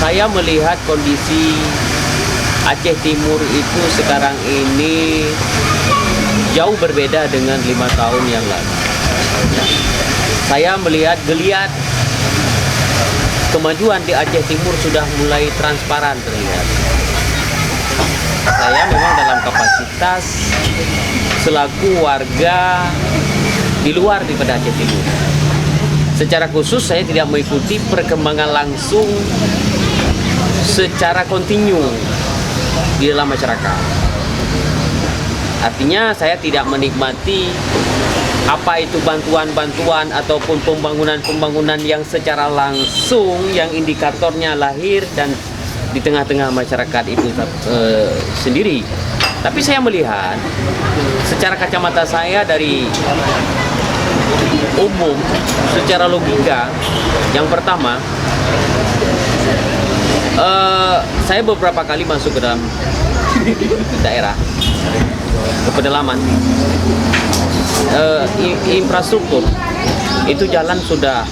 saya melihat kondisi Aceh Timur itu sekarang ini jauh berbeda dengan 5 tahun yang lalu. Saya melihat geliat kemajuan di Aceh Timur sudah mulai transparan terlihat. Saya memang dalam kapasitas selaku warga di luar daripada Aceh Timur. Secara khusus saya tidak mengikuti perkembangan langsung secara kontinu di dalam masyarakat. Artinya saya tidak menikmati apa itu bantuan-bantuan ataupun pembangunan-pembangunan yang secara langsung yang indikatornya lahir dan di tengah-tengah masyarakat itu sendiri. Tapi saya melihat secara kacamata saya dari umum, secara logika, yang pertama, saya beberapa kali masuk ke dalam daerah, ke pedalaman, infrastruktur, itu jalan sudah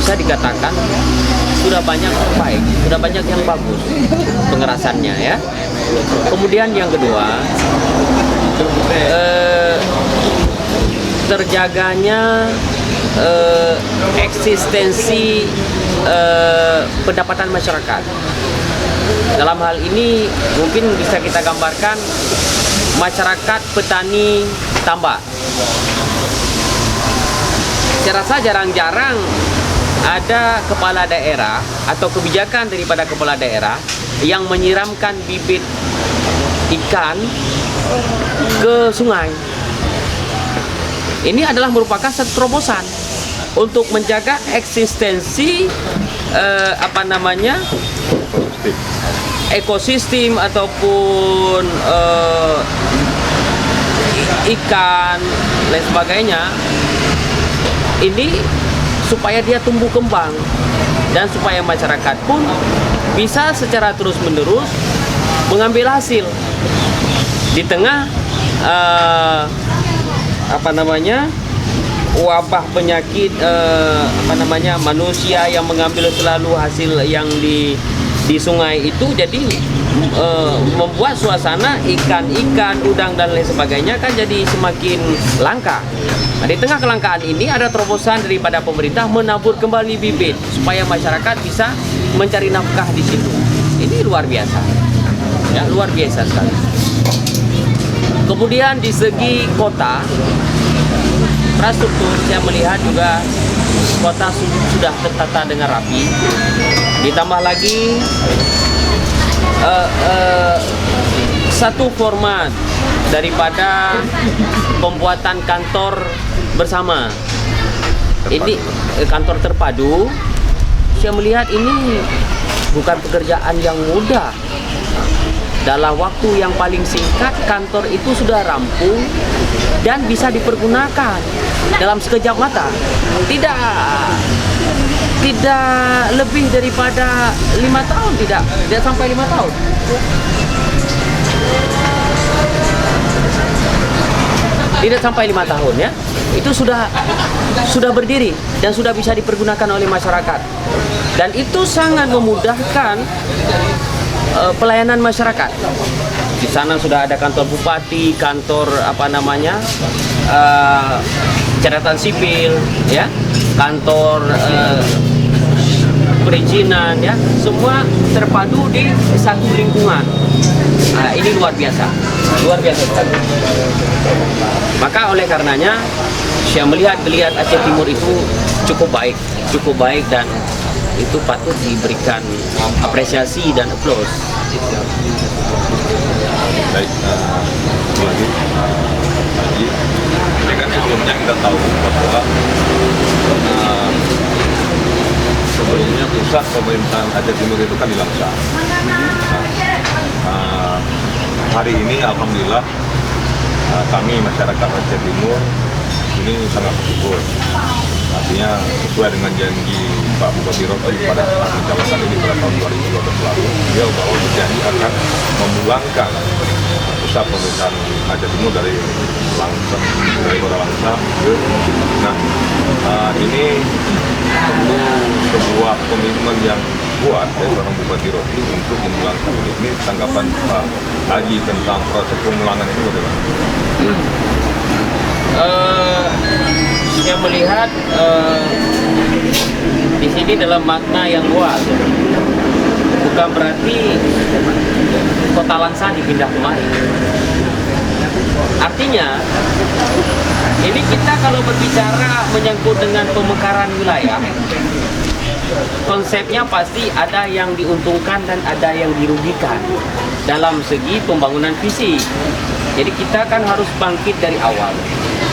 bisa dikatakan sudah banyak baik, sudah banyak yang bagus pengerasannya ya. Kemudian yang kedua, terjaganya eksistensi pendapatan masyarakat. Dalam hal ini mungkin bisa kita gambarkan masyarakat petani tambak. Saya rasa jarang-jarang ada kepala daerah atau kebijakan daripada kepala daerah yang menyiramkan bibit ikan ke sungai. Ini adalah merupakan satu terobosan untuk menjaga eksistensi ekosistem ataupun ikan lain sebagainya. Ini supaya dia tumbuh kembang dan supaya masyarakat pun bisa secara terus-menerus mengambil hasil di tengah wabah penyakit manusia yang mengambil selalu hasil yang di sungai itu, jadi membuat suasana ikan, udang dan lain sebagainya kan jadi semakin langka. Nah, di tengah kelangkaan ini ada terobosan daripada pemerintah menabur kembali bibit supaya masyarakat bisa mencari nafkah di situ. Ini luar biasa, ya, luar biasa sekali. Kemudian di segi kota, infrastruktur saya melihat juga kota sudah tertata dengan rapi. Ditambah lagi satu format daripada pembuatan kantor bersama. Ini kantor terpadu. Saya melihat ini bukan pekerjaan yang mudah. Dalam waktu yang paling singkat kantor itu sudah rampung dan bisa dipergunakan dalam sekejap mata. Tidak lebih daripada 5 tahun, tidak sampai 5 tahun. Tidak sampai 5 tahun ya. Itu sudah berdiri dan sudah bisa dipergunakan oleh masyarakat. Dan itu sangat memudahkan pelayanan masyarakat. Di sana sudah ada kantor bupati, kantor catatan sipil, ya, kantor perizinan, ya, semua terpadu di satu lingkungan. Ini luar biasa sekali. Maka oleh karenanya saya melihat geliat Aceh Timur itu cukup baik dan itu patut diberikan apresiasi dan aplaus. Baik, lagi ini kan sebelumnya kita tahu bahwa sebelumnya pusat pemerintahan Aceh Timur itu kan di Langsa. Hari ini alhamdulillah kami masyarakat Aceh Timur ini sangat bersyukur. Artinya sesuai dengan janji Pak Bupati Rocky pada saat mencalonkan ini pada tahun 2012 lalu, beliau bahwa berjanji akan memulangkan pusat pemerintahan Aceh Timur dari Kota Langsa ke. Nah, ini tentu sebuah komitmen yang dibuat oleh seorang Bupati Rocky untuk memulangkan ini. Tanggapan Pak Haji tentang proses pemulangan ini bagaimana? Saya melihat di sini dalam makna yang luas, bukan berarti kota Langsa dipindah kemari. Artinya, ini kita kalau berbicara menyangkut dengan pemekaran wilayah, konsepnya pasti ada yang diuntungkan dan ada yang dirugikan dalam segi pembangunan fisik. Jadi kita kan harus bangkit dari awal.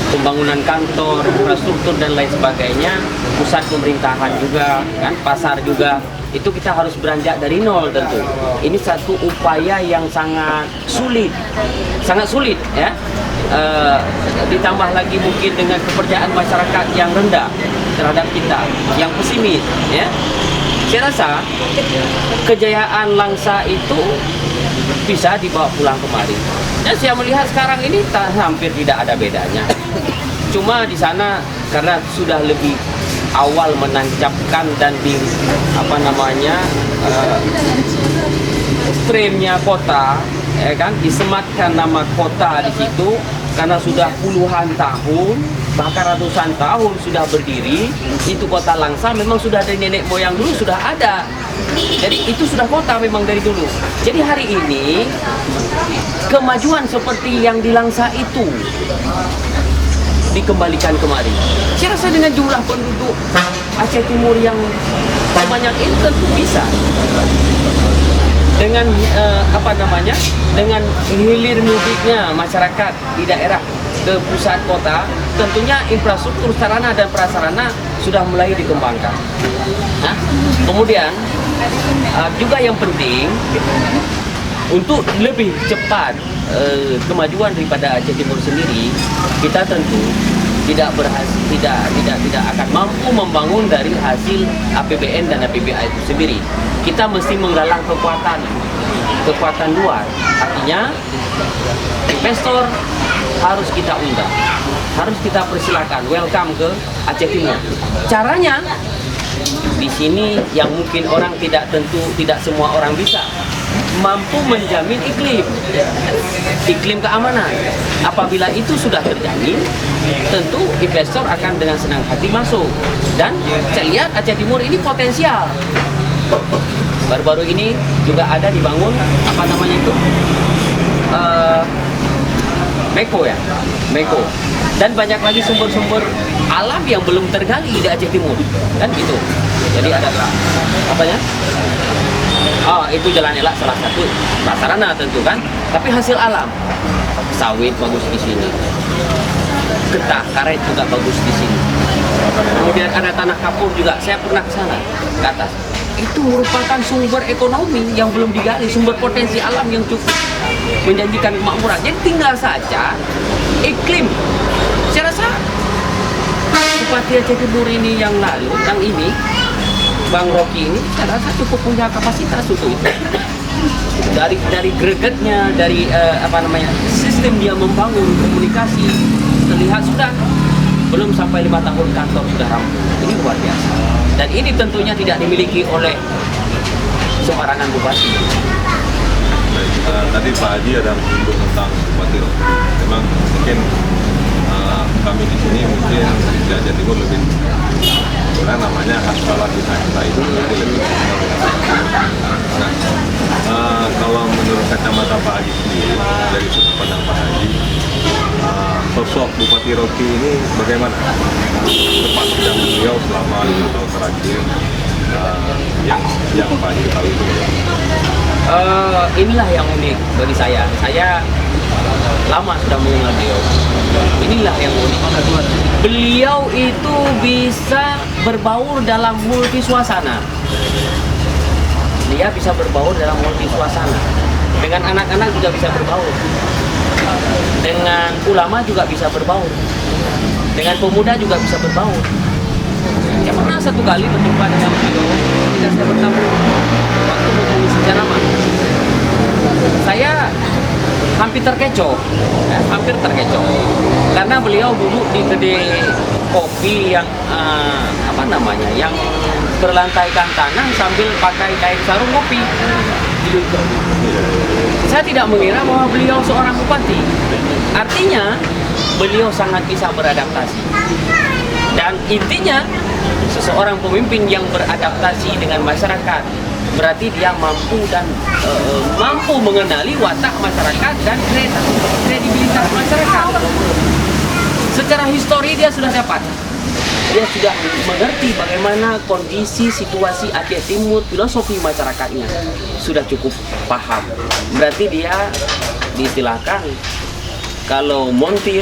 Pembangunan kantor, infrastruktur dan lain sebagainya, pusat pemerintahan juga, kan, pasar juga, itu kita harus beranjak dari nol tentu. Ini satu upaya yang sangat sulit ya. Ditambah lagi mungkin dengan kepercayaan masyarakat yang rendah terhadap kita, yang pesimis ya. Saya rasa kejayaan Langsa itu bisa dibawa pulang kemari. Dan saya melihat sekarang ini hampir tidak ada bedanya. Cuma di sana karena sudah lebih awal menancapkan dan di frame-nya kota, ya kan, disematkan nama kota di situ karena sudah puluhan tahun bahkan ratusan tahun sudah berdiri. Itu kota Langsa memang sudah dari nenek moyang dulu sudah ada. Jadi itu sudah kota memang dari dulu. Jadi hari ini kemajuan seperti yang di Langsa itu dikembalikan kemari. Saya rasa dengan jumlah penduduk Aceh Timur yang banyak ini tentu bisa. Dengan dengan hilir mudiknya masyarakat di daerah ke pusat kota, tentunya infrastruktur sarana dan prasarana sudah mulai dikembangkan. Nah, kemudian juga yang penting untuk lebih cepat kemajuan daripada Aceh Timur sendiri, kita tentu tidak akan mampu membangun dari hasil APBN dan APBA itu sendiri. Kita mesti menggalang kekuatan luar. Artinya investor harus kita undang, harus kita persilakan welcome ke Aceh Timur. Caranya di sini yang mungkin orang tidak semua orang bisa mampu menjamin iklim keamanan. Apabila itu sudah terjamin, tentu investor akan dengan senang hati masuk. Dan saya lihat Aceh Timur ini potensial. Baru-baru ini juga ada dibangun Meko. Dan banyak lagi sumber-sumber alam yang belum tergali di Aceh Timur, kan gitu. Jadi ada itu Jalan Elak salah satu prasarana tentu kan, tapi hasil alam, sawit bagus di sini, getah karet juga bagus di sini. Kemudian ada tanah kapur juga, saya pernah ke sana ke atas. Itu merupakan sumber ekonomi yang belum digali, sumber potensi alam yang cukup menjanjikan kemakmuran. Jadi tinggal saja iklim. Saya rasa Bupati Aceh Timur ini yang lalu, yang ini Bang Rocky ini, saya rasa cukup punya kapasitas untuk itu. Dari gregetnya, dari sistem dia membangun komunikasi, terlihat sudah belum sampai 5 tahun kantor sudah rampung. Ini luar biasa. Dan ini tentunya tidak dimiliki oleh sembarangan bupati. Tadi Pak Haji ada menyinggung tentang Bupati Rocky. Memang mungkin kami di sini mungkin di Aceh Timur lebih namanya Hasbalah kita itu lebih kalau menurut kacamata Pak Haji sendiri, dari sudut pandang Pak Haji, sosok Bupati Rocky ini bagaimana sepak terjang beliau selama 5 tahun terakhir, yang Pak Haji tahu itu? Inilah yang unik bagi saya. Saya lama sudah mengenal beliau. Inilah yang unik. Beliau itu bisa berbaur dalam multi suasana. Dia bisa berbaur dalam multi suasana. Dengan anak-anak juga bisa berbaur. Dengan ulama juga bisa berbaur. Dengan pemuda juga bisa berbaur. Saya pernah satu kali berjumpa dengan beliau ketika saya bertemu waktu mengisi ceramah. Saya hampir terkecoh, karena beliau duduk di kedai kopi yang yang berlantaikan tanah sambil pakai kain sarung ngopi. Saya tidak mengira bahwa beliau seorang bupati. Artinya beliau sangat bisa beradaptasi. Dan intinya seseorang pemimpin yang beradaptasi dengan masyarakat berarti dia mampu dan mampu mengenali watak masyarakat dan kredibilitas masyarakat. Secara histori dia sudah dapat. Dia sudah mengerti bagaimana kondisi situasi Aceh Timur, filosofi masyarakatnya sudah cukup paham. Berarti dia diistilahkan kalau montir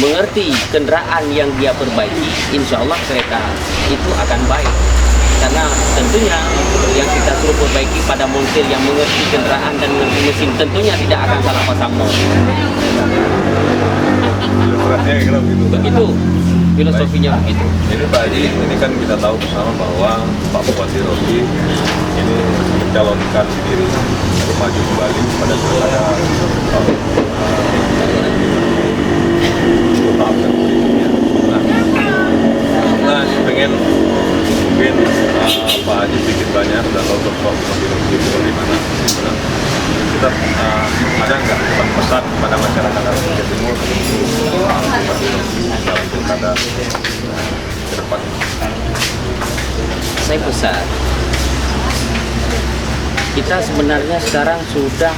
mengerti kendaraan yang dia perbaiki, insya Allah kereta itu akan baik. Karena tentunya yang kita suruh perbaiki pada montir yang mengerti kendaraan dan mengerti mesin tentunya tidak akan salah pasang mor. Begitu filosofinya begitu. Jadi Pak Haji, ini kan kita tahu bersama bahwa Pak Bupati Rocky ini mencalonkan diri untuk maju kembali pada pilkada tahap dan berikutnya. Nah, pengen mungkin Pak Haji sedikit banyak dan tahu Pak Bupati Rocky itu bagaimana. Kita ada nggak pesan kepada masyarakat Aceh Timur untuk dalam pilkada ke depan? Saya pesan, kita sebenarnya sekarang sudah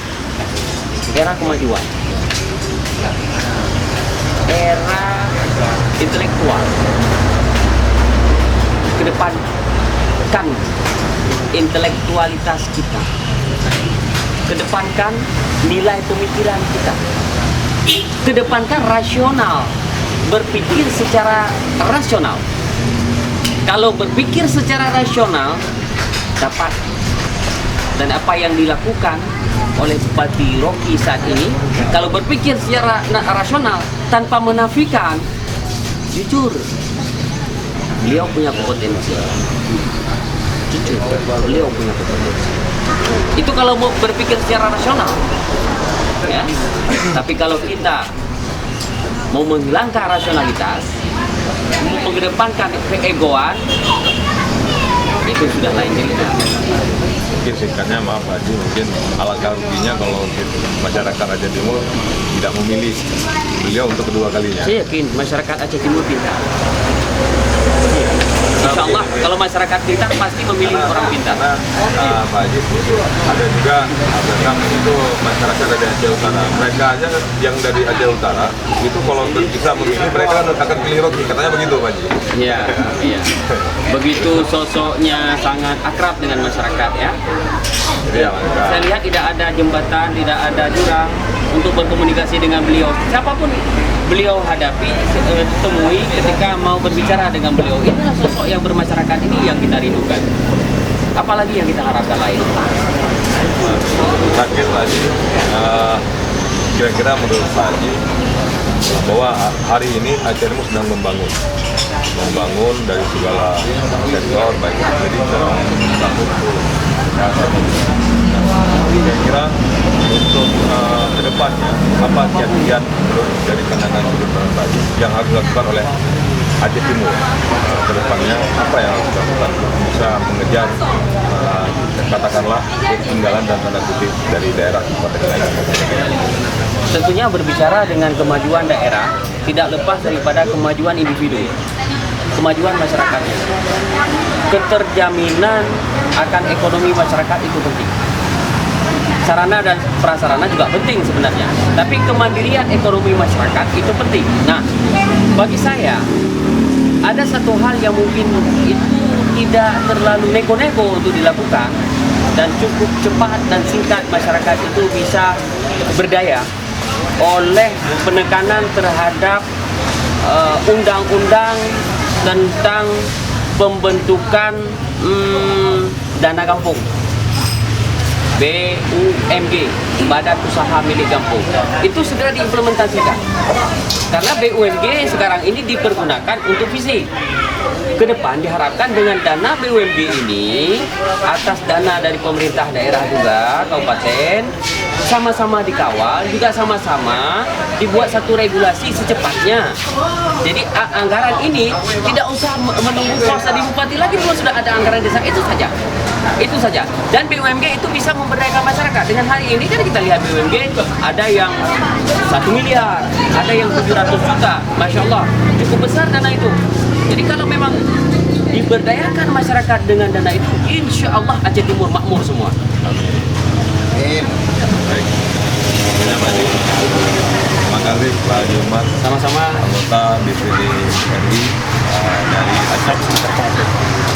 era kemajuan, era intelektual. Kedepankan intelektualitas kita, kedepankan nilai pemikiran kita, kedepankan rasional, berpikir secara rasional. Kalau berpikir secara rasional dapat. Dan apa yang dilakukan oleh Bupati Rocky saat ini, kalau berpikir secara rasional tanpa menafikan, jujur beliau punya potensi. Jujur beliau punya potensi. Itu kalau mau berpikir secara rasional, ya. Tapi kalau kita mau menghilangkan rasionalitas, mengedepankan keegoan, itu sudah lain cerita. Mungkin singkatnya, maaf Pak Haji, mungkin alangkah ruginya kalau masyarakat Aceh Timur tidak memilih beliau untuk kedua kalinya. Saya yakin masyarakat Aceh Timur pintar. Insya Allah kalau masyarakat pintar pasti memilih orang pintar. Karena Pak Haji, ada juga memang itu masyarakat dari Aceh Utara. Mereka aja yang dari Aceh Utara itu kalau bisa memilih mereka akan pilih Rocky, katanya begitu Pak Haji. Iya, iya. Begitu sosoknya sangat akrab dengan masyarakat ya. Iya, Saya lihat tidak ada jembatan, tidak ada jurang untuk berkomunikasi dengan beliau. Siapapun beliau hadapi, temui ketika mau berbicara dengan beliau. Inilah sosok yang bermasyarakat ini yang kita rindukan. Apalagi yang kita harapkan lain. Terakhir Pak Haji, kira-kira menurut Pak Haji bahwa hari ini Aceh Timur sedang membangun dari segala sektor, baik pendidikan, kira-kira untuk kedepannya apa kiat-kiat dari pandangan sudut pandang Pak Haji yang harus dilakukan oleh Aceh Timur kedepannya, apa yang harus dilakukan untuk bisa mengejar katakanlah ketinggalan dan tanda kutip dari daerah kabupaten lain? Tentunya berbicara dengan kemajuan daerah tidak lepas daripada kemajuan individu, kemajuan masyarakatnya. Keterjaminan akan ekonomi masyarakat itu penting. Sarana dan prasarana juga penting sebenarnya, tapi kemandirian ekonomi masyarakat itu penting. Nah, bagi saya ada satu hal yang mungkin itu tidak terlalu nego-nego untuk dilakukan dan cukup cepat dan singkat masyarakat itu bisa berdaya oleh penekanan terhadap undang-undang tentang pembentukan dana kampung, BUMG, Badan Usaha Milik Kampung, itu segera diimplementasikan. Karena BUMG sekarang ini dipergunakan untuk visi. Ke depan diharapkan dengan dana BUMG ini, atas dana dari pemerintah daerah juga, kabupaten, sama-sama dikawal, juga sama-sama dibuat satu regulasi secepatnya. Jadi anggaran ini tidak usah menunggu kuasa di bupati lagi, kalau sudah ada anggaran desa itu saja. Itu saja. Dan BUMG itu bisa memberdayakan masyarakat. Dengan hari ini kan kita lihat BUMG ada yang 1 miliar, ada yang 700 juta. Masya Allah, cukup besar dana itu. Jadi kalau memang diberdayakan masyarakat dengan dana itu, insya Allah Aceh Timur makmur semua. Baik. Terima kasih. Terima kasih Pak Jumat, Sama-sama. anggota DPD RI dari Aceh.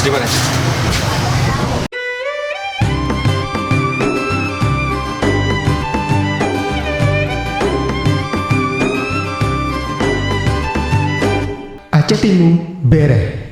Terima kasih. Aceh Timur beres.